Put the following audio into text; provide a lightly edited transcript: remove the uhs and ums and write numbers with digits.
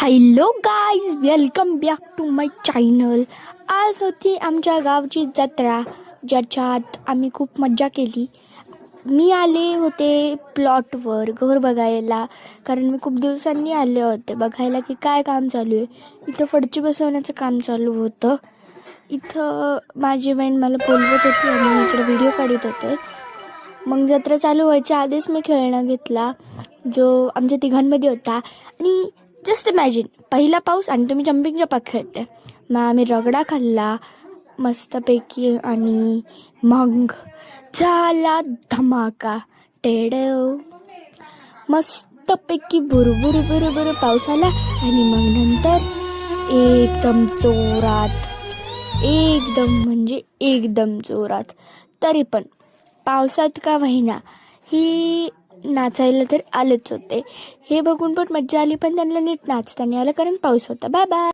Hello guys, welcome back to my channel. आज होती आमच्या गावची जत्रा, ज्याच्यात आम्ही खूप मज्जा केली. मी आले होते प्लॉटवर घर बघायला, कारण मी खूप दिवसांनी आले होते बघायला की काय काम चालू आहे. इथं फडची बसवण्याचं काम चालू होतं. इथं माझी बहीण मला बोलवत होती आणि मी इकडे व्हिडिओ काढत होते. मग जत्रा चालू व्हायच्या आधीच मी खेळणं घेतला, जो आमच्या तिघांमध्ये होता. आणि जस्ट इमॅजिन, पहिला पाऊस आणि तुम्ही जम्पिंग जपाक खेळते. मग आम्ही रगडा खाल्ला मस्तपैकी आणि मग झाला धमाका. टेडव मस्तपैकी बुरबुर बुरबुर पाऊस आला आणि मग नंतर एकदम जोरात, एकदम म्हणजे एकदम जोरात. तरी पण पावसात का महिना ही नाचायला तर आलेच होते. हे बघून पण मज्जा आली, पण त्यांना नीट नाचता नाही आलं कारण पाऊस होता. Bye bye.